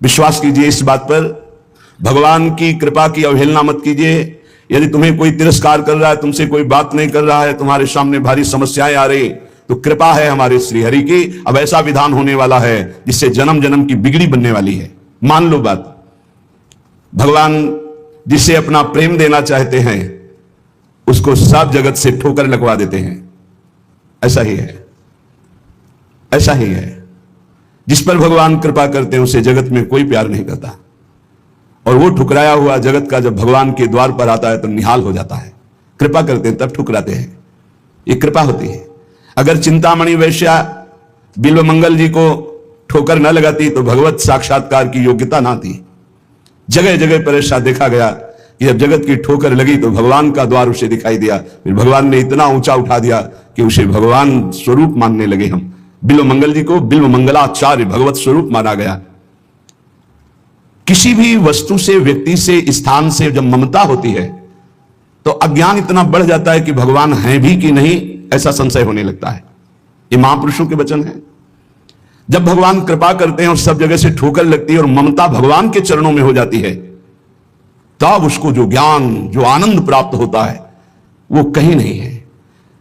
विश्वास कीजिए इस बात पर, भगवान की कृपा की अवहेलना मत कीजिए। यदि तुम्हें कोई तिरस्कार कर रहा है, तुमसे कोई बात नहीं कर रहा है, तुम्हारे सामने भारी समस्याएं आ रही, तो कृपा है हमारे श्री हरि की। अब ऐसा विधान होने वाला है जिससे जन्म जन्म की बिगड़ी बनने वाली है। मान लो बात, भगवान जिसे अपना प्रेम देना चाहते हैं उसको सब जगत से ठोकर लगवा देते हैं। ऐसा ही है, ऐसा ही है। जिस पर भगवान कृपा करते हैं उसे जगत में कोई प्यार नहीं करता, और वो ठुकराया हुआ जगत का जब भगवान के द्वार पर आता है तो निहाल हो जाता है। कृपा करते हैं तब ठुकराते हैं, ये कृपा होती है। अगर चिंतामणि वैश्या बिल्वमंगल जी को ठोकर न लगाती तो भगवत साक्षात्कार की योग्यता ना थी। जगह जगह पर ऐसा देखा गया कि जब जगत की ठोकर लगी तो भगवान का द्वार उसे दिखाई दिया, फिर भगवान ने इतना ऊंचा उठा दिया कि उसे भगवान स्वरूप मानने लगे हम। बिल्वमंगल जी को बिल्वमंगलाचार्य भगवत स्वरूप माना गया। किसी भी वस्तु से, व्यक्ति से, स्थान से जब ममता होती है तो अज्ञान इतना बढ़ जाता है कि भगवान हैं भी कि नहीं ऐसा संशय होने लगता है। ये महापुरुषों के वचन हैं। जब भगवान कृपा करते हैं और सब जगह से ठोकर लगती है और ममता भगवान के चरणों में हो जाती है, तब उसको जो ज्ञान, जो आनंद प्राप्त होता है वो कहीं नहीं है।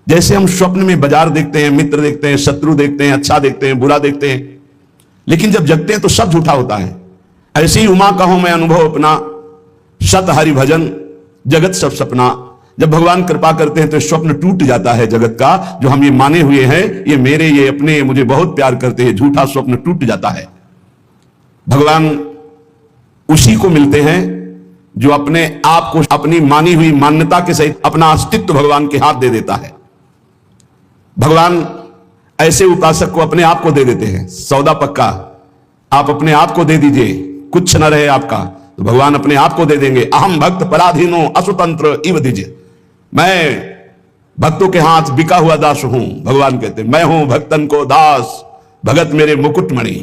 जैसे हम स्वप्न में बाजार देखते हैं, मित्र देखते हैं, शत्रु देखते हैं, अच्छा देखते हैं, बुरा देखते हैं, लेकिन जब जगते हैं तो सब झूठा होता है। ऐसे ही उमा कहूं मैं अनुभव अपना, सत हरि भजन जगत सब सपना। जब भगवान कृपा करते हैं तो स्वप्न टूट जाता है जगत का, जो हम ये माने हुए हैं ये मेरे, ये अपने, मुझे बहुत प्यार करते हैं, झूठा स्वप्न टूट जाता है। भगवान उसी को मिलते हैं जो अपने आप को अपनी मानी हुई मान्यता के सहित अपना अस्तित्व भगवान के हाथ दे देता है। भगवान ऐसे उपासक को अपने आप को दे देते हैं। सौदा पक्का, आप अपने आप को दे दीजिए, कुछ न रहे आपका, तो भगवान अपने आप को दे देंगे। अहम भक्त पराधीनो असुतंत्र इव दीजिए, मैं भक्तों के हाथ बिका हुआ दास हूं। भगवान कहते मैं हूं भक्तन को दास, भगत मेरे मुकुटमणि।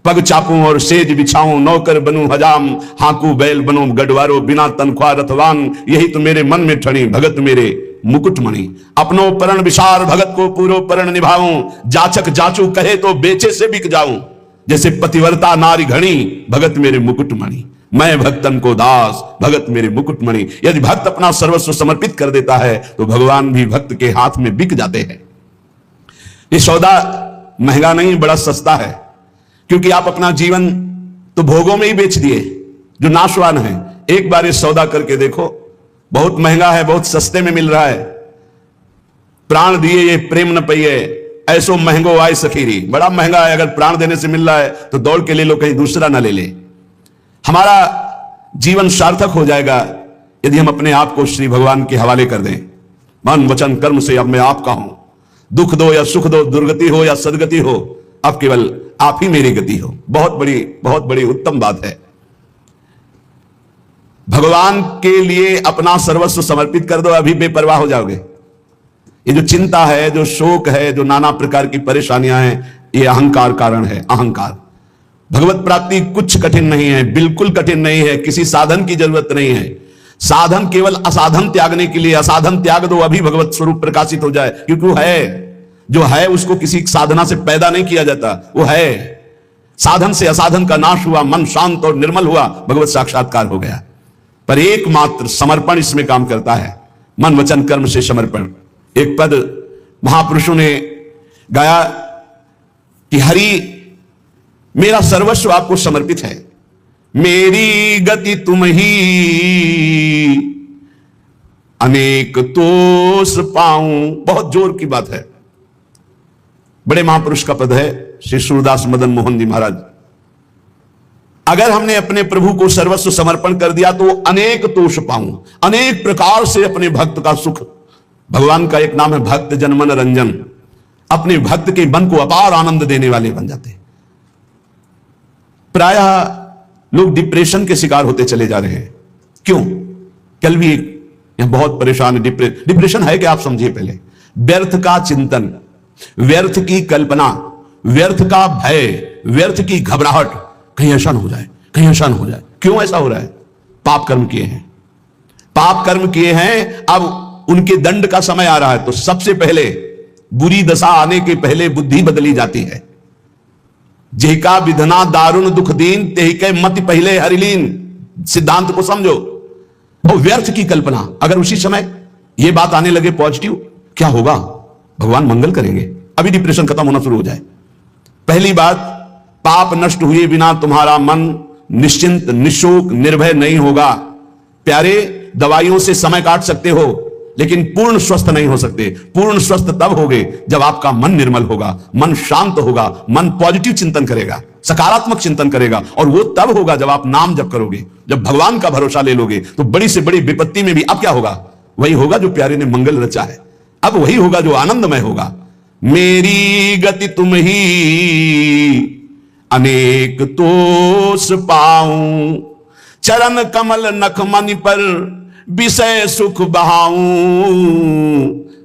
पग चापूं और सेज बिछाऊं, नौकर बनूं हजाम, हाकू बैल बनूं गढ़वारो, बिना तनख्वाह रथवान, यही तो मेरे मन में ठणी, भगत मेरे मुकुटमणि। अपनो परण विशार, भगत को पूरो परण निभाऊं, जाचक जाचू कहे तो बेचे से बिक जाऊं, जैसे पतिव्रता नारी घणी, भगत मेरे मुकुटमणि। मैं भक्तन को दास, भगत मेरे मुकुटमणि। यदि भक्त अपना सर्वस्व समर्पित कर देता है तो भगवान भी भक्त के हाथ में बिक जाते हैं। ये सौदा महंगा नहीं, बड़ा सस्ता है, क्योंकि आप अपना जीवन तो भोगों में ही बेच दिए जो नाशवान है। एक बार ये सौदा करके देखो, बहुत महंगा है, बहुत सस्ते में मिल रहा है। प्राण दिए ये प्रेम न पइए, ऐसो महंगो आय सखीरी। बड़ा महंगा है, अगर प्राण देने से मिल रहा है तो दौड़ के ले लो, कहीं दूसरा ना ले ले। हमारा जीवन सार्थक हो जाएगा यदि हम अपने आप को श्री भगवान के हवाले कर दें। मन वचन कर्म से अब मैं आपका हूं, दुख दो या सुख दो, दुर्गति हो या सदगति हो, अब केवल आप ही मेरी गति हो। बहुत बड़ी उत्तम बात है। भगवान के लिए अपना सर्वस्व समर्पित कर दो, अभी बेपरवाह हो जाओगे। ये जो चिंता है, जो शोक है, जो नाना प्रकार की परेशानियां हैं, ये अहंकार कारण है। अहंकार। भगवत प्राप्ति कुछ कठिन नहीं है, बिल्कुल कठिन नहीं है, किसी साधन की जरूरत नहीं है। साधन केवल असाधन त्यागने के लिए, असाधन त्याग दो, अभी भगवत स्वरूप प्रकाशित हो जाए। क्योंकि वो है, जो है उसको किसी साधना से पैदा नहीं किया जाता, वो है। साधन से असाधन का नाश हुआ, मन शांत और निर्मल हुआ, भगवत साक्षात्कार हो गया। पर एकमात्र समर्पण इसमें काम करता है, मन वचन कर्म से समर्पण। एक पद महापुरुषों ने गाया कि हरि मेरा सर्वस्व आपको समर्पित है, मेरी गति तुम ही, अनेक तोष पाऊं। बहुत जोर की बात है, बड़े महापुरुष का पद है, श्री सूरदास मदन मोहन जी महाराज। अगर हमने अपने प्रभु को सर्वस्व समर्पण कर दिया तो अनेक तोष पाऊं, अनेक प्रकार से अपने भक्त का सुख। भगवान का एक नाम है भक्त जन मन रंजन, अपने भक्त के मन को अपार आनंद देने वाले बन जाते हैं। प्रायः लोग डिप्रेशन के शिकार होते चले जा रहे हैं। क्यों? कल भी यहां बहुत परेशान है। डिप्रेशन है क्या आप समझिए पहले। व्यर्थ का चिंतन, व्यर्थ की कल्पना, व्यर्थ का भय, व्यर्थ की घबराहट, कहीं ऐसा न हो जाए, कहीं ऐसा न हो जाए। क्यों ऐसा हो रहा है? पाप कर्म किए हैं, पाप कर्म किए हैं। अब उनके दंड का समय आ रहा है, तो सबसे पहले बुरी दशा आने के पहले बुद्धि बदली जाती है। जेका विधना दारुण दुख दीन तेहि के मति पहले हरिलीन। सिद्धांत को समझो। और व्यर्थ की कल्पना, अगर उसी समय यह बात आने लगे पॉजिटिव, क्या होगा? भगवान मंगल करेंगे, अभी डिप्रेशन खत्म होना शुरू हो जाए। पहली बात, पाप नष्ट हुए बिना तुम्हारा मन निश्चिंत निशोक निर्भय नहीं होगा। प्यारे, दवाइयों से समय काट सकते हो लेकिन पूर्ण स्वस्थ नहीं हो सकते। पूर्ण स्वस्थ तब होगे जब आपका मन निर्मल होगा, मन शांत होगा, मन पॉजिटिव चिंतन करेगा, सकारात्मक चिंतन करेगा। और वो तब होगा जब आप नाम जप करोगे, जब भगवान का भरोसा ले लोगे। तो बड़ी से बड़ी विपत्ति में भी अब क्या होगा? वही होगा जो प्यारे ने मंगल रचा है। अब वही होगा जो आनंदमय होगा। मेरी गति तुम ही अनेक तोष पाऊं, चरण कमल नखमणि पर विषय सुख बहाऊं।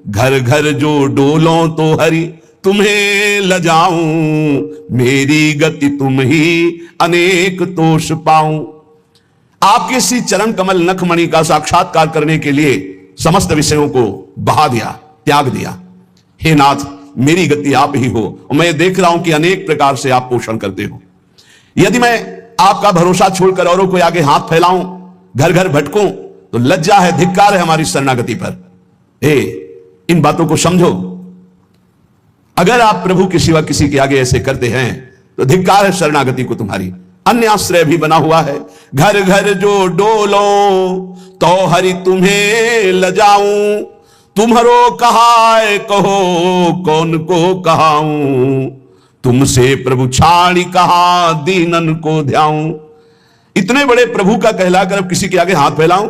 घर घर जो डोलों तो हरि तुम्हें लजाऊं, मेरी गति तुम ही अनेक तोष पाऊं। आपके श्री चरण कमल नखमणि का साक्षात्कार करने के लिए समस्त विषयों को बहा दिया, त्याग दिया। हे नाथ, मेरी गति आप ही हो और मैं देख रहा हूं कि अनेक प्रकार से आप पोषण करते हो। यदि मैं आपका भरोसा छोड़कर औरों को आगे हाथ फैलाऊं, घर घर भटकूं, तो लज्जा है, धिक्कार है हमारी शरणागति पर। इन बातों को समझो। अगर आप प्रभु के सिवा किसी के आगे ऐसे करते हैं तो धिक्कार है शरणागति को तुम्हारी। अन्य आश्रय भी बना हुआ है। घर घर जो डोलो तो हरि तुम्हें लजाऊं, तुम्हारो कहाय कहो कौन को कहाऊं। तुमसे प्रभु छाड़ी कहा दीनन को ध्याऊं। इतने बड़े प्रभु का कहलाकर अब किसी के आगे हाथ फैलाऊं?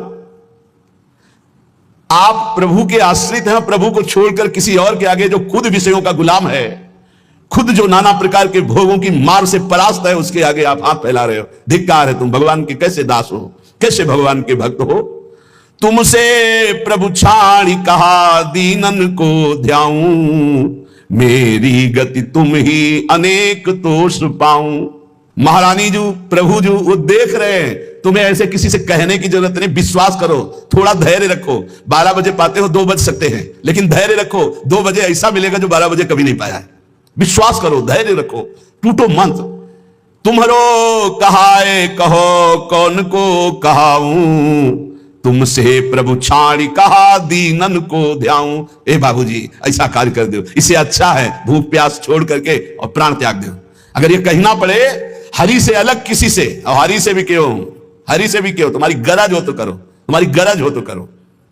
आप प्रभु के आश्रित हैं, प्रभु को छोड़कर किसी और के आगे जो खुद विषयों का गुलाम है, खुद जो नाना प्रकार के भोगों की मार से परास्त है, उसके आगे आप हाथ फैला रहे हो। धिक्कार है। तुम भगवान के कैसे दास हो, कैसे भगवान के भक्त हो? तुमसे प्रभु छाड़ी कहा दीनन को ध्याऊं, मेरी गति तुम ही अनेक तोष पाऊं। महारानी जी, प्रभु जी वो देख रहे हैं। तुम्हें ऐसे किसी से कहने की जरूरत नहीं। विश्वास करो, थोड़ा धैर्य रखो। 12 बजे पाते हो, 2 बज सकते हैं, लेकिन धैर्य रखो। 2 बजे ऐसा मिलेगा जो 12 बजे कभी नहीं पाया है। विश्वास करो, धैर्य रखो, टूटो मत। तुम्हारो कहाए कहो कौन को कहाऊं, तुमसे प्रभु छाड़ी कहा दीनन को ध्याऊं। ए बाबूजी, ऐसा कार्य कर दो, इससे अच्छा है भूख प्यास छोड़ करके और प्राण त्याग दो। अगर ये कहना पड़े हरि से अलग किसी से, और हरि से भी क्यों, हरि से भी क्यों, तुम्हारी गरज हो तो करो, तुम्हारी गरज हो तो करो।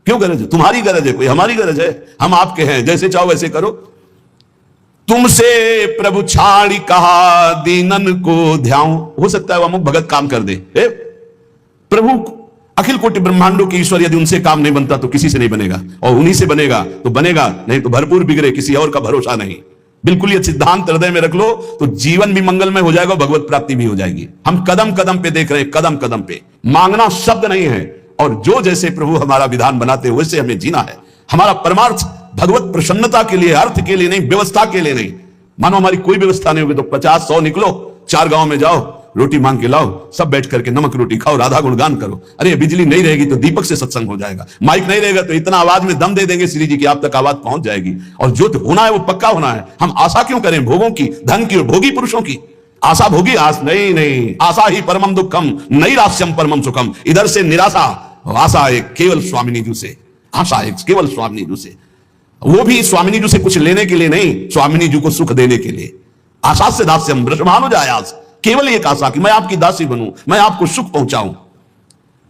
क्यों गरज है? तुम्हारी गरज है, कोई हमारी गरज है? हम आपके हैं, जैसे चाहो वैसे करो। तुमसे प्रभु छाड़ी कहा दीनन को ध्याऊं। हो सकता है वो अमुक भगत काम कर दे। प्रभु अखिल कोटि ब्रह्मांडों की ईश्वर, यदि उनसे काम नहीं बनता तो किसी से नहीं बनेगा, और उन्हीं से बनेगा तो बनेगा, नहीं तो भरपूर बिगड़े, किसी और का भरोसा नहीं। बिल्कुल ये सिद्धांत हृदय में रख लो तो जीवन भी मंगलमय हो जाएगा, भगवत प्राप्ति भी हो जाएगी। हम कदम कदम पे देख रहे हैं, कदम कदम पे। मांगना शब्द नहीं है, और जो जैसे प्रभु हमारा विधान बनाते हैं वैसे हमें जीना है। हमारा परमार्थ भगवत प्रसन्नता के लिए, अर्थ के लिए नहीं, व्यवस्था के लिए नहीं। मानो हमारी कोई व्यवस्था नहीं होगी तो 50-100 निकलो, 4 गांव में जाओ, रोटी मांग के लाओ, सब बैठ करके नमक रोटी खाओ, राधा गुणगान करो। अरे बिजली नहीं रहेगी तो दीपक से सत्संग हो जाएगा, माइक नहीं रहेगा तो इतना आवाज में दम दे देंगे श्री जी की आप तक आवाज पहुंच जाएगी। और जो होना है वो पक्का होना है। हम आशा क्यों करें भोगों की, धन की और भोगी पुरुषों की? आशा भोगी आस नहीं, आशा ही परमम दुखम नैराश्यम परमम सुखम। इधर से निराशा, आशा एक केवल स्वामिनी जी से, आशा एक केवल स्वामिनी जी से, वो भी स्वामिनी जी से कुछ लेने के लिए नहीं, स्वामिनी जी को सुख देने के लिए। आशा से दास्यम ब्रजमानुजायास, केवल एक आशा कि मैं आपकी दासी बनूं, मैं आपको सुख पहुंचाऊं।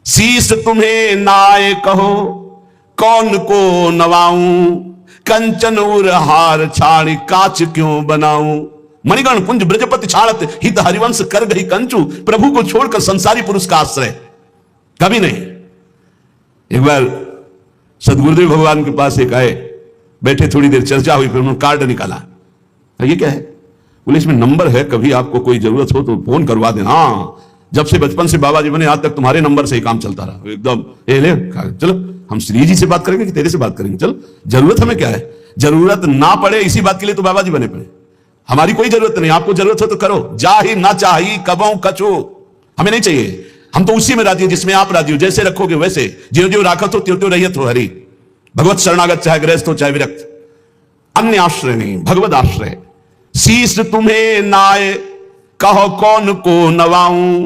शीश तुम्हें नाय कहो कौन को नवाऊं, कंचन उर हार छाड़ काच क्यों बनाऊं। मणिगण पुंज ब्रजपति छाड़त हित हरिवंश कर गई कंचू। प्रभु को छोड़कर संसारी पुरुष का आश्रय कभी नहीं। एक बार सदगुरुदेव भगवान के पास एक आए, बैठे, थोड़ी देर चर्चा हुई, फिर उन्होंने कार्ड निकाला। ये क्या है? बोले इसमें नंबर है, कभी आपको कोई जरूरत हो तो फोन करवा देना। हाँ, जब से बचपन से बाबा जी बने आज तक तुम्हारे नंबर से ही काम चलता रहा। एकदम ले चलो, हम श्री जी से बात करेंगे कि तेरे से बात करेंगे? चल, जरूरत हमें क्या है? जरूरत ना पड़े इसी बात के लिए तो बाबा जी बने पड़े। हमारी कोई जरूरत नहीं, आपको जरूरत हो तो करो। जाहि ना चाहिए कबों कछो, हमें नहीं चाहिए। हम तो उसी में राजी है जिसमें आप राजी हो। जैसे रखोगे वैसे, ज्यों ज्यों राखत हो त्यों त्यों रहियत हो हरि। भगवत शरणागत चाहे गृहस्थ हो चाहे विरक्त, अन्य आश्रय नहीं, भगवत आश्रय। शीश तुम्हें नाय कहो कौन को नवाऊं,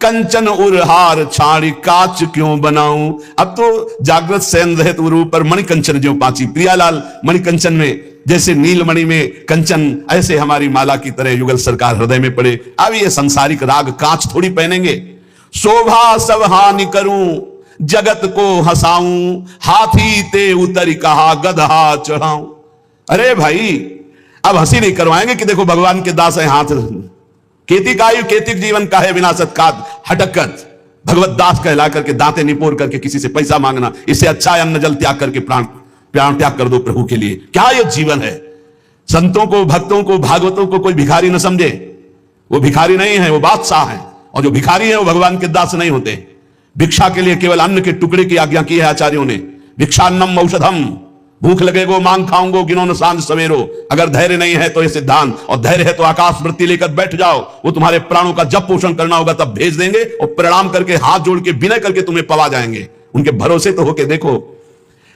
कंचन उरहार छाड़ी काच क्यों बनाऊं। अब तो जागृत शयन रहे तो ऊपर मणिकंचन जो पाची, प्रियालाल मणिकंचन में जैसे नीलमणि में कंचन, ऐसे हमारी माला की तरह युगल सरकार हृदय में पड़े। अब ये संसारिक राग कांच थोड़ी पहनेंगे। शोभा सब हानि करूं, जगत को हंसाऊं, हाथी ते उतर कहा गधा चढ़ाऊं। अरे भाई अब हंसी नहीं करवाएंगे कि देखो भगवान के दास है, हाथ केतिक आयु केतिक जीवन का है विनाशत काद हटकत। भगवत दास कहला करके दांते निपोर करके किसी से पैसा मांगना, इससे अच्छा है अन्न जल त्याग करके प्राण त्याग कर दो प्रभु के लिए। क्या ये जीवन है। संतों को, भक्तों को, भागवतों को कोई भिखारी न समझे। वो भिखारी नहीं है, वो बादशाह है। और जो भिखारी है वो भगवान के दास नहीं होते। भिक्षा के लिए केवल अन्न के टुकड़े की आज्ञा की है आचार्यों ने। भिक्षान्नम औषधम, भूख लगेगो मांग खाऊंगो गिनो न सांझ सवेरो। अगर धैर्य नहीं है तो ये सिद्धांत, और धैर्य है तो आकाश वृत्ति लेकर बैठ जाओ। वो तुम्हारे प्राणों का जब पोषण करना होगा तब भेज देंगे, और प्रणाम करके हाथ जोड़ के विनय करके तुम्हें पवा जाएंगे। उनके भरोसे तो होके देखो।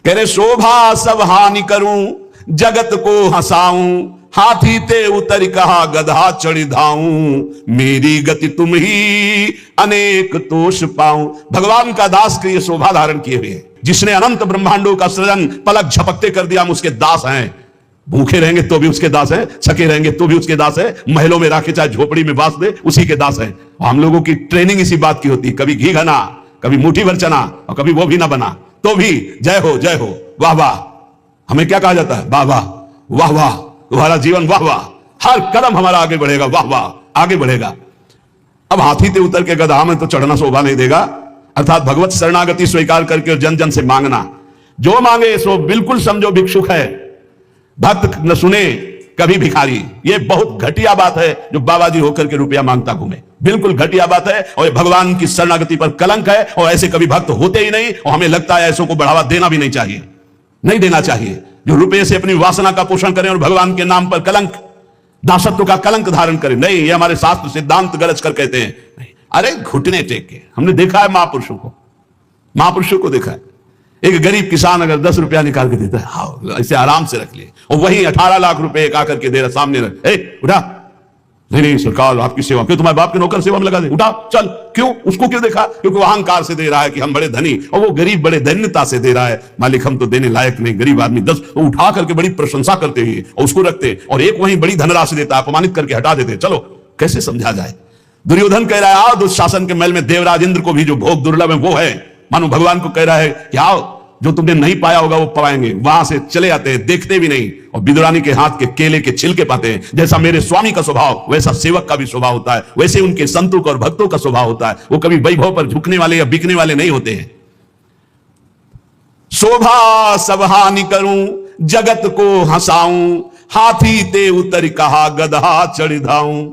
कह रहे शोभा सब हानि करूं, जगत को हंसाऊं, हाथी ते उतर कहा गधा चढ़ी धाऊं। मेरी गति तुम ही अनेक तोष पाऊं। भगवान का दास के ये शोभा धारण किए हुए, जिसने अनंत ब्रह्मांडों का सृजन पलक झपकते कर दिया, हम उसके दास हैं। भूखे रहेंगे तो भी उसके दास हैं, थके रहेंगे तो भी उसके दास है, महलों में राखे चाहे झोपड़ी में बांस दे उसी के दास हैं। हम लोगों की ट्रेनिंग इसी बात की होती है, कभी घी घना, कभी मुट्ठी भर चना, और कभी वो भी ना बना तो भी जय हो वाह वाह। हमें क्या कहा जाता है, वाह वाह वाह वाह, तुम्हारा जीवन वाह वाह, हर कदम हमारा आगे बढ़ेगा, वाह वाह आगे बढ़ेगा। अब हाथी ते उतर के गधा में तो चढ़ना शोभा नहीं देगा। अर्थात भगवत शरणागति स्वीकार करके और जन जन से मांगना, जो मांगे सो बिल्कुल समझो भिक्षुक है। भक्त न सुने कभी भिखारी, ये बहुत घटिया बात है जो बाबा जी होकर के रुपया मांगता घूमे। बिल्कुल घटिया बात है, और भगवान की शरणागति पर कलंक है, और ऐसे कभी भक्त होते ही नहीं। और हमें लगता है ऐसों को बढ़ावा देना भी नहीं चाहिए, नहीं देना चाहिए। जो रुपये से अपनी वासना का पोषण करें और भगवान के नाम पर कलंक, दासत्व का कलंक धारण करें, नहीं, ये हमारे शास्त्र सिद्धांत गरज कर कहते हैं। नहीं, अरे घुटने टेक के, हमने देखा है महापुरुषों को देखा है। एक गरीब किसान अगर 10 रुपया निकाल के देता है, हाँ ऐसे आराम से रख लिए, और वही 18 लाख रुपए एक आकर के दे रहा सामने रख, उठा, नहीं सरकार आपकी सेवा, क्यों तुम्हारे बाप के नौकर सेवा में लगा दे, उठा चल। क्यों, उसको क्यों देखा, क्योंकि वो अहंकार से दे रहा है कि हम बड़े धनी, और वो गरीब बड़े धन्यता से दे रहा है, मालिक हम तो देने लायक नहीं, गरीब आदमी 10, तो उठा करके बड़ी प्रशंसा करते हुए और उसको रखते, और एक वहीं बड़ी धनराशि देता, अपमानित करके हटा देते। चलो कैसे समझा जाए। दुर्योधन कह रहा है आओ दुशासन के महल में, देवराज इंद्र को भी जो भोग दुर्लभ है वो है, मानो भगवान को कह रहा है कि आओ जो तुमने नहीं पाया होगा वो पाएंगे। वहां से चले आते हैं, देखते भी नहीं, और विदुरानी के हाथ के केले के छिलके पाते हैं। जैसा मेरे स्वामी का स्वभाव वैसा सेवक का भी स्वभाव होता है, वैसे उनके संतों का और भक्तों का स्वभाव होता है। वो कभी वैभव पर झुकने वाले या बिकने वाले नहीं होते हैं। शोभा सब हानि करूं, जगत को हंसाऊं, हाथी ते उतर कहा गधा चढ़ धाऊं।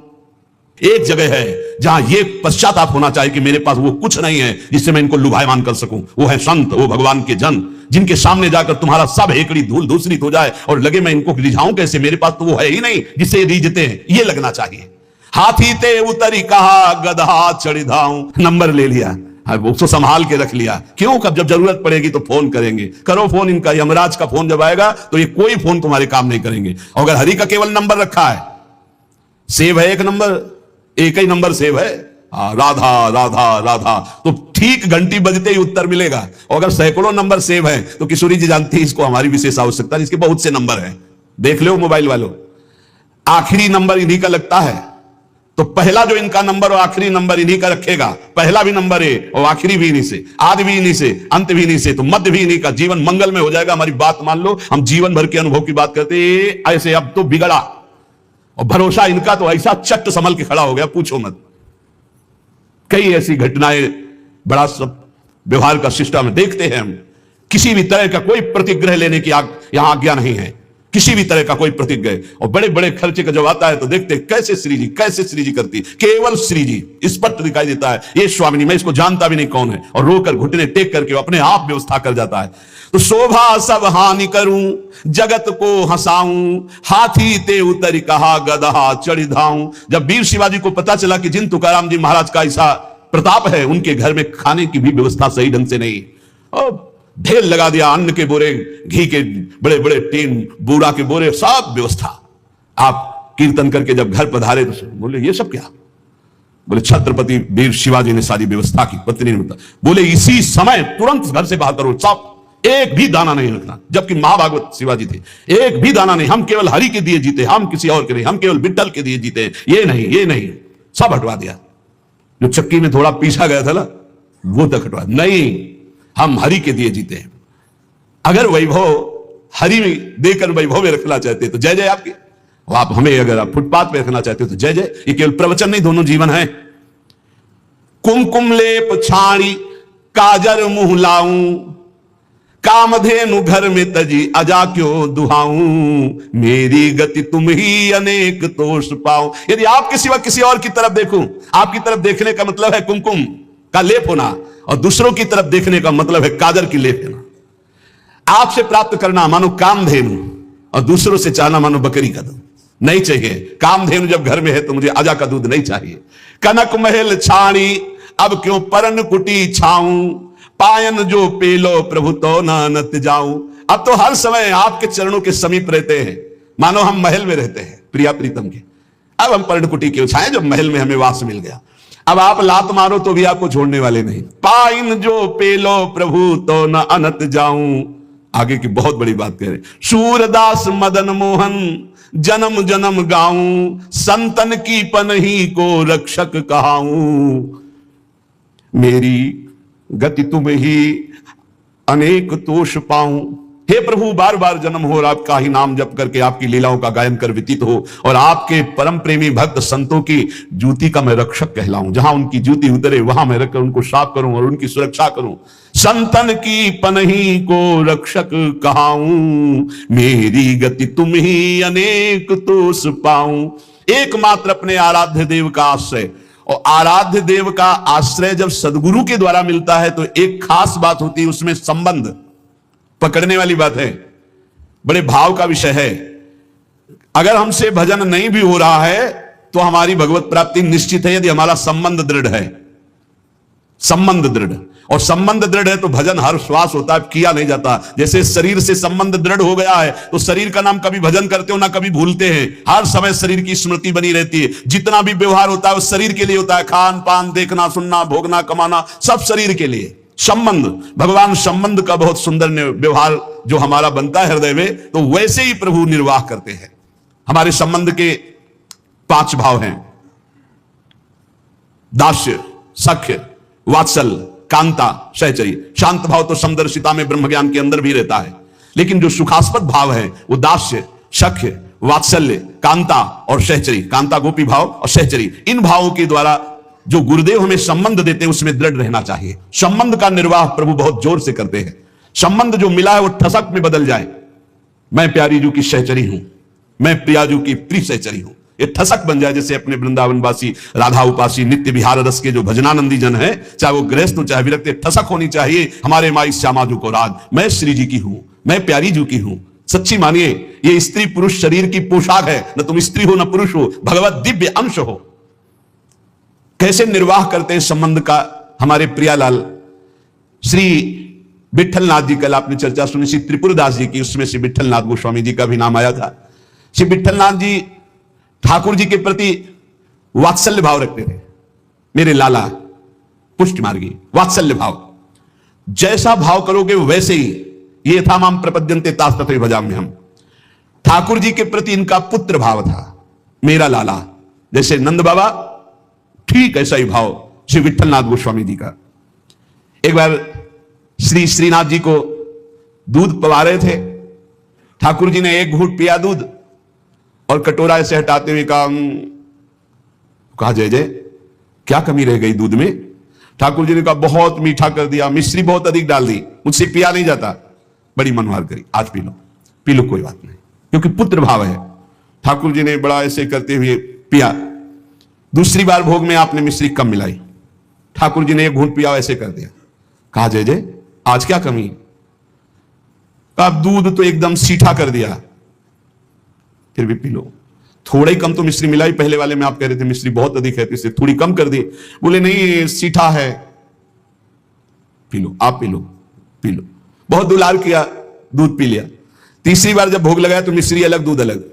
एक जगह है जहां ये पश्चाताप होना चाहिए कि मेरे पास वो कुछ नहीं है जिससे मैं इनको लुभायमान कर सकूं। वो है संत, वो भगवान के जन, जिनके सामने जाकर तुम्हारा सब हेकड़ी धूल धूसरित हो जाए और लगे मैं इनको रिझाऊं कैसे, मेरे पास तो वो है ही नहीं जिससे रिझते हैं, ये लगना चाहिए। हाथी ते उतरी कहा गधा चढ़ धाऊं, नंबर ले लिया, उसको संभाल के रख लिया। क्यों, कब जब जरूरत पड़ेगी तो फोन करेंगे। करो फोन इनका, यमराज का फोन जब आएगा तो ये कोई फोन तुम्हारे काम नहीं करेंगे। और अगर हरि का केवल नंबर रखा है, सेव है एक नंबर, एक ही नंबर सेव है, राधा राधा राधा, तो ठीक घंटी बजते ही उत्तर मिलेगा। और अगर सैकड़ों नंबर सेव है तो किशोरी जी जानती है इसको हमारी विशेष आवश्यकता है, इसके बहुत से नंबर हैं, देख लो मोबाइल वालों। आखिरी नंबर इन्हीं का लगता है, तो पहला जो इनका नंबर और आखिरी नंबर इन्हीं का रखेगा। पहला भी नंबर है और आखिरी भी इन्हीं से, आदि भी इन्हीं से, अंत भी इन्हीं से, तो मध्य भी इन्हीं का। जीवन मंगल में हो जाएगा। हमारी बात मान लो, हम जीवन भर के अनुभव की बात करते ऐसे, अब तो बिगड़ा, और भरोसा इनका तो ऐसा चट्ट संभल के खड़ा हो गया, पूछो मत। कई ऐसी घटनाएं, बड़ा सब व्यवहार का सिस्टम देखते हैं हम। किसी भी तरह का कोई प्रतिग्रह लेने की यहां आज्ञा नहीं है, किसी भी तरह का कोई प्रतिग्रह। और बड़े बड़े खर्चे का जब आता है तो देखते कैसे श्री जी करती, केवल श्री जी स्पष्ट दिखाई देता है। ये स्वामिनी, मैं इसको जानता भी नहीं कौन है, और रोकर घुटने टेक करके अपने आप व्यवस्था कर जाता है। तो शोभा सब हानि करूं, जगत को हंसाऊं, हाथी ते उतर कहा गधा चढ़ धाऊं। जब वीर शिवाजी को पता चला कि जिन तुकाराम जी महाराज का ऐसा प्रताप है, उनके घर में खाने की भी व्यवस्था सही ढंग से नहीं, और ढेर लगा दिया, अन्न के बोरे, घी के बड़े बड़े टीन, बूरा के बोरे, सब व्यवस्था। आप कीर्तन करके जब घर पधारे तो बोले ये सब क्या, बोले छत्रपति वीर शिवाजी ने सारी व्यवस्था की। पत्नी ने बताया, बोले इसी समय तुरंत घर से बाहर करो, सब एक भी दाना नहीं रखना। जबकि महाभागवत शिवाजी थे, एक भी दाना नहीं, हम केवल हरि के दिए जीते, हम किसी और के नहीं, हम केवल विट्ठल के दिए जीते, ये नहीं ये नहीं, सब हटवा दिया। जो चक्की में थोड़ा पीछा गया था ना, वो तक हटवा, नहीं हम हरि के दिए जीते हैं। अगर वैभव हरि में देकर वैभव में रखना चाहते तो जय जय आपकी, और आप हमें अगर आप फुटपाथ पे रखना चाहते हो तो जय जय। ये केवल प्रवचन नहीं, दोनों जीवन है। कुमकुम लेप छाणी काजर मुंह लाऊं, कामधेनु घर में तजी अजा क्यों दुहाऊं, मेरी गति तुम ही अनेक तोष पाऊं। यदि आपके सिवा किसी और की तरफ देखूं, आपकी तरफ देखने का मतलब है कुमकुम का लेप होना, और दूसरों की तरफ देखने का मतलब है काजर की लेप होना। आपसे प्राप्त करना मानो कामधेनु, और दूसरों से चाहना मानो बकरी का दूध। नहीं चाहिए, कामधेनु जब घर में है तो मुझे अजा का दूध नहीं चाहिए। कनक महल छाणी अब क्यों परन कुटी छाऊं, पायन जो पेलो प्रभु तो नानत जाऊं। अब तो हर समय आपके चरणों के समीप रहते हैं, मानो हम महल में रहते हैं प्रिया प्रीतम के। अब हम पर्णकुटी क्यों छाए जब महल में हमें वास मिल गया। अब आप लात मारो तो भी आपको छोड़ने वाले नहीं। पाइन जो पेलो प्रभु तो न अनत जाऊं। आगे की बहुत बड़ी बात कह रहे, सूरदास मदन मोहन जन्म जन्म गाऊं, संतन की पनही को रक्षक कहाऊं, मेरी गति तुम ही अनेक तोष पाऊं। हे प्रभु, बार बार जन्म हो और आपका ही नाम जप करके आपकी लीलाओं का गायन कर व्यतीत हो, और आपके परम प्रेमी भक्त संतों की जूती का मैं रक्षक कहलाऊं। जहां उनकी जूती उतरे वहां मैं रखकर उनको साफ करूं और उनकी सुरक्षा करूं। संतन की पनही को रक्षक कहाऊं, मेरी गति तुम ही अनेक तोष पाऊं। एकमात्र अपने आराध्य देव का आश्रय, और आराध्य देव का आश्रय जब सदगुरु के द्वारा मिलता है तो एक खास बात होती है, उसमें संबंध पकड़ने वाली बात है, बड़े भाव का विषय है। अगर हमसे भजन नहीं भी हो रहा है तो हमारी भगवत प्राप्ति निश्चित है, यदि हमारा संबंध दृढ़ है। संबंध दृढ़, और संबंध दृढ़ है तो भजन हर श्वास होता है, किया नहीं जाता। जैसे शरीर से संबंध दृढ़ हो गया है तो शरीर का नाम कभी भजन करते हो ना कभी भूलते हैं, हर समय शरीर की स्मृति बनी रहती है। जितना भी व्यवहार होता है वो शरीर के लिए होता है, खान पान, देखना सुनना, भोगना कमाना, सब शरीर के लिए। संबंध, भगवान संबंध का बहुत सुंदर व्यवहार जो हमारा बनता है हृदय में, तो वैसे ही प्रभु निर्वाह करते हैं। हमारे संबंध के 5 भाव हैं, दास्य, सख्य, वात्सल्य, कांता, सहचर्य। शांत भाव तो समदर्शिता में ब्रह्म ज्ञान के अंदर भी रहता है, लेकिन जो सुखास्पद भाव है वो दास्य, सख्य, वात्सल्य, कांता और सहचर्य। कांता गोपी भाव और सहचर्य, इन भावों के द्वारा जो गुरुदेव हमें संबंध देते हैं उसमें दृढ़ रहना चाहिए। संबंध का निर्वाह प्रभु बहुत जोर से करते हैं। संबंध जो मिला है वो ठसक में बदल जाए। मैं प्यारी जू की सहचरी हूं, मैं प्रियाजू की प्रिय सहचरी हूं, ये ठसक बन जाए। जैसे अपने वृंदावनवासी राधा उपासी नित्य विहार रस के जो भजनानंदी जन है, चाहे वो गृहस्थ हो चाहे विरक्त, ठसक होनी चाहिए। हमारे माई श्यामाजू को राज, मैं श्री जी की हूं, मैं प्यारी जू की हूं। सच्ची मानिए, ये स्त्री पुरुष शरीर की पोशाक है, न तुम स्त्री हो न पुरुष हो, भगवत दिव्य अंश हो। कैसे निर्वाह करते हैं संबंध का हमारे प्रियालाल श्री विट्ठलनाथ जी। कल आपने चर्चा सुनी श्री त्रिपुरदास जी की, उसमें श्री विट्ठलनाथ गोस्वामी जी का भी नाम आया था। श्री विट्ठलनाथ जी ठाकुर जी के प्रति वात्सल्य भाव रखते थे। मेरे लाला पुष्ट मार्गी, वात्सल्य भाव, जैसा भाव करोगे वैसे ही। ये था माम प्रपद्यन्ते तास तथैव भजाम्यहम् हम। ठाकुर जी के प्रति इनका पुत्र भाव था, मेरा लाला। जैसे नंद बाबा, ठीक ऐसा ही भाव श्री विट्ठलनाथ गोस्वामी जी का। एक बार श्री श्रीनाथ जी को दूध पवा रहे थे, ठाकुर जी ने एक घूंट पिया दूध और कटोरा ऐसे हटाते हुए कहा जय जय, क्या कमी रह गई दूध में? ठाकुर जी ने कहा बहुत मीठा कर दिया, मिश्री बहुत अधिक डाल दी, मुझसे पिया नहीं जाता। बड़ी मनोहर करी, आज पी लो कोई बात नहीं, क्योंकि पुत्र भाव है। ठाकुर जी ने बड़ा ऐसे करते हुए पिया। दूसरी बार भोग में आपने मिश्री कम मिलाई, ठाकुर जी ने एक घूंट पिया, ऐसे कर दिया। कहा जय जय, आज क्या कमी? कहा दूध तो एकदम सीठा कर दिया, फिर भी पी लो। थोड़ा ही कम तो मिश्री मिलाई, पहले वाले में आप कह रहे थे मिश्री बहुत अधिक है तो इसे थोड़ी कम कर दी। बोले नहीं सीठा है, पी लो, आप पी लो। बहुत दुलार किया, दूध पी लिया। तीसरी बार जब भोग लगाया तो मिश्री अलग दूध अलग।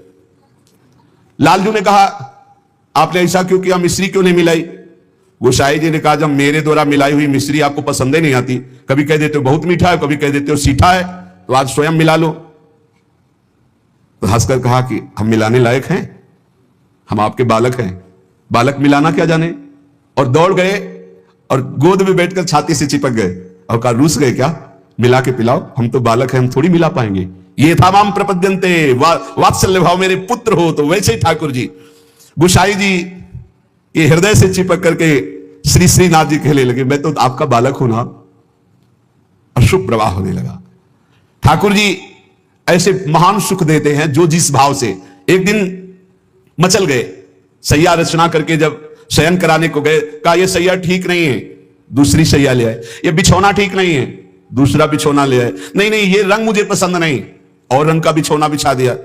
लालजू ने कहा आपने ऐसा क्यों किया, मिश्री क्यों नहीं मिलाई? गोसाई जी ने कहा, जब मेरे द्वारा मिलाई हुई मिश्री आपको पसंद ही नहीं आती, कभी कह देते हो बहुत मीठा है, कभी कह देते हो सीठा है, तो आज स्वयं मिला लो। तो हंसकर कहा कि हम मिलाने लायक हैं, हम आपके बालक हैं, बालक मिलाना क्या जाने। और दौड़ गए और गोद में बैठकर छाती से चिपक गए और कहा, रूस गए क्या, मिला के पिलाओ, हम तो बालक हैं, हम थोड़ी मिला पाएंगे। ये था माम प्रपद्यन्ते, वात्सल्य भाव, मेरे पुत्र हो। तो वैसे ही ठाकुर जी, गोसाई जी ये हृदय से चिपक करके श्री श्रीनाथ जी कहने लगे, मैं तो आपका बालक हूं ना। अशुभ प्रवाह होने लगा। ठाकुर जी ऐसे महान सुख देते हैं जो जिस भाव से। एक दिन मचल गए, सैया रचना करके जब शयन कराने को गए, कहा यह सैया ठीक नहीं है, दूसरी सैया ले आए। ये बिछौना ठीक नहीं है, दूसरा बिछौना ले आए। नहीं नहीं, ये रंग मुझे पसंद नहीं, और रंग का बिछौना बिछा दिया।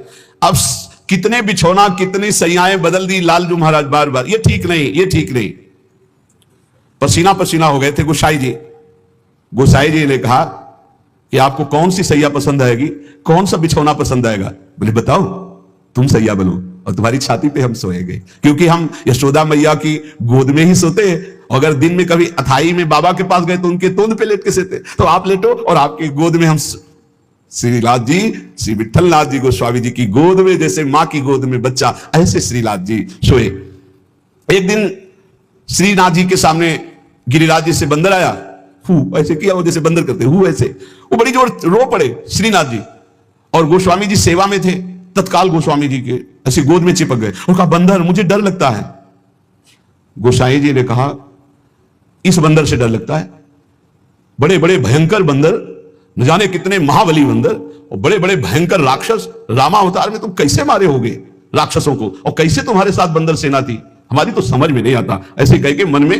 अब कितने बिछौना, कितनी सैयाएं बदल दी लालजू महाराज बार बार, ये ठीक नहीं, ये ठीक नहीं। पसीना पसीना हो गए थे गोसाई जी। गोसाई जी ने कहा कि आपको कौन सी सैया पसंद आएगी, कौन सा बिछौना पसंद आएगा। बोले बताओ, तुम सैया बनो और तुम्हारी छाती पे हम सोएंगे, क्योंकि हम यशोदा मैया की गोद में ही सोते हैं। अगर दिन में कभी अथाई में बाबा के पास गए तो उनके तोंद पे लेट के सोते, तो आप लेटो और आपकी गोद में हम। श्रीनाथ जी, श्री विठलनाथ जी गोस्वामी जी की गोद में, जैसे मां की गोद में बच्चा, ऐसे श्रीनाथ जी सोए। एक दिन श्रीनाथ जी के सामने गिरिराज जी से बंदर आया, हु ऐसे किया, वो जैसे बंदर करते हु ऐसे, वो बड़ी जोर रो पड़े श्रीनाथ जी। और गोस्वामी जी सेवा में थे, तत्काल गोस्वामी जी के ऐसे गोद में चिपक गए और कहा, बंदर मुझे डर लगता है। गोसाई जी ने कहा, इस बंदर से डर लगता है? बड़े बड़े भयंकर बंदर, न जाने कितने महाबली बंदर और बड़े बड़े भयंकर राक्षस, रामावतार में तुम कैसे मारे होगे राक्षसों को, और कैसे तुम्हारे साथ बंदर सेना थी, हमारी तो समझ में नहीं आता। ऐसे कह के मन में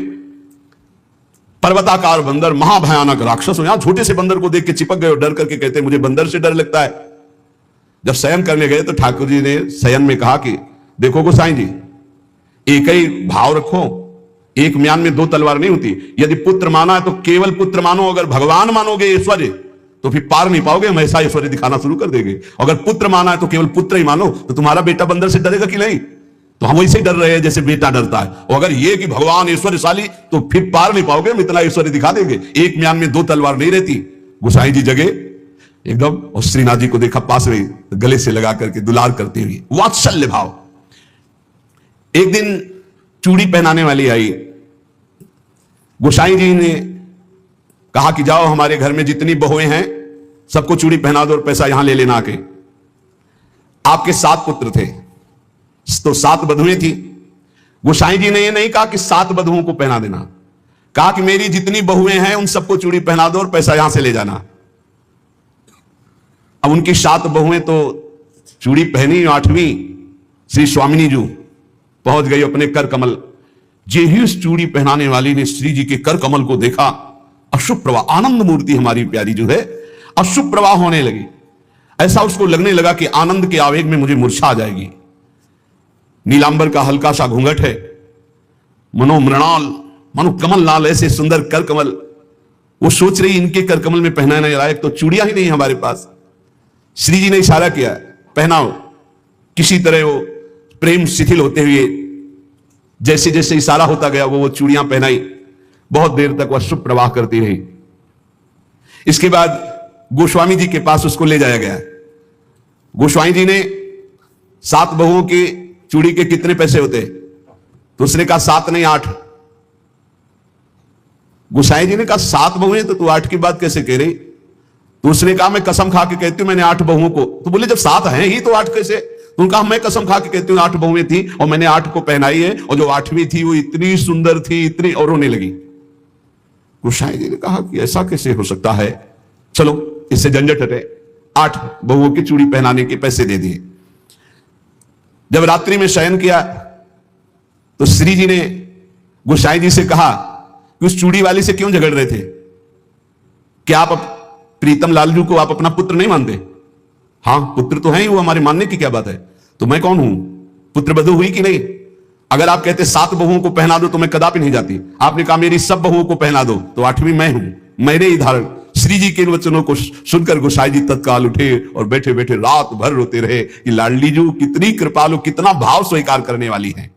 पर्वताकार बंदर, महाभयानक राक्षस हो, यहां छोटे से बंदर को देख के चिपक गए और डर करके कहते मुझे बंदर से डर लगता है। जब शयन करने गए तो ठाकुर जी ने शयन में कहा कि देखो गोसाई जी, एक ही भाव रखो, एक म्यान में दो तलवार नहीं होती। यदि पुत्र माना है तो केवल पुत्र मानो, अगर भगवान मानोगे ऐश्वर्य तो फिर पार नहीं पाओगे, हम ऐसा ऐश्वर्य दिखाना शुरू कर देंगे। अगर पुत्र माना है तो केवल पुत्र ही मानो, तो तुम्हारा बेटा बंदर से डरेगा कि नहीं? तो हम वैसे डर रहे हैं जैसे बेटा डरता है। और अगर ये कि भगवान ऐश्वर्यशाली, तो फिर पार नहीं पाओगे, हम इतना ऐश्वर्य दिखा देंगे। एक म्यान में दो तलवार नहीं रहती। गोसाई जी जगे एकदम, और श्रीनाथ जी को देखा पास में, गले से लगा करके दुलार करते हुए, वात्सल्य भाव। एक दिन चूड़ी पहनाने वाली आई, गोसाई जी ने कहा कि जाओ हमारे घर में जितनी बहुएं हैं सबको चूड़ी पहना दो और पैसा यहां ले लेना आके। आपके 7 पुत्र थे तो 7 बधुएं थी। गोसाई जी ने यह नहीं कहा कि 7 बधुओं को पहना देना, कहा कि मेरी जितनी बहुएं हैं उन सबको चूड़ी पहना दो और पैसा यहां से ले जाना। अब उनकी 7 बहुएं तो चूड़ी पहनी, 8वीं श्री स्वामिनी जी पहुंच गई अपने कर कमल। जे ही उस चूड़ी पहनाने वाली ने श्री जी के कर कमल को देखा, अशुभ प्रवाह, आनंद मूर्ति हमारी प्यारी जो है, अशुभ प्रवाह होने लगी। ऐसा उसको लगने लगा कि आनंद के आवेग में मुझे मूर्छा आ जाएगी। नीलांबर का हल्का सा घूंघट है, मनो मृणाल, मनो कमल लाल, ऐसे सुंदर कर कमल। वो सोच रही इनके कर कमल में पहनाने लायक तो चूड़ियां ही नहीं हमारे पास। श्री जी ने इशारा किया, पहनाओ। किसी तरह वो प्रेम शिथिल होते हुए जैसे जैसे इशारा होता गया वो चूड़ियां पहनाई। बहुत देर तक वह शुभ प्रवाह करती रही। इसके बाद गोस्वामी जी के पास उसको ले जाया गया। गोस्वामी जी ने 7 बहुओं की चूड़ी के कितने पैसे होते? तो उसने कहा 7 नहीं 8। गोसाई जी ने कहा 7 बहुएं तो तू 8 की बात कैसे कह रही? तो उसने कहा मैं कसम खा के कहती हूं मैंने 8 बहुओं को। तो बोले जब 7 हैं ही तो 8 कैसे? तो उनका मैं कसम खा के कहती हूँ 8 बहुएं थी और मैंने 8 को पहनाई है, और जो 8वीं थी वो इतनी सुंदर थी, इतनी, और रोने लगी। गोसाई जी ने कहा कि ऐसा कैसे हो सकता है, चलो इससे झंझट हटे। 8 बहुओं की चूड़ी पहनाने के पैसे दे दिए। जब रात्रि में शयन किया तो श्री जी ने गोसाई जी से कहा कि उस चूड़ी वाली से क्यों झगड़ रहे थे? क्या आप प्रीतम लालजू को आप अपना पुत्र नहीं मानते? हाँ पुत्र तो है ही, वो हमारे मानने की क्या बात है? तो मैं कौन हूं? पुत्र बधू हुई कि नहीं? अगर आप कहते 7 बहुओं को पहना दो तो मैं कदापि नहीं जाती। आपने कहा मेरी सब बहुओं को पहना दो, तो 8वीं मैं हूं, मेरे ही धारण। श्री जी के इन वचनों को सुनकर गोसाई जी तत्काल उठे और बैठे बैठे रात भर रोते रहे कि लाडली जू कितनी कृपालु, कितना भाव स्वीकार करने वाली है।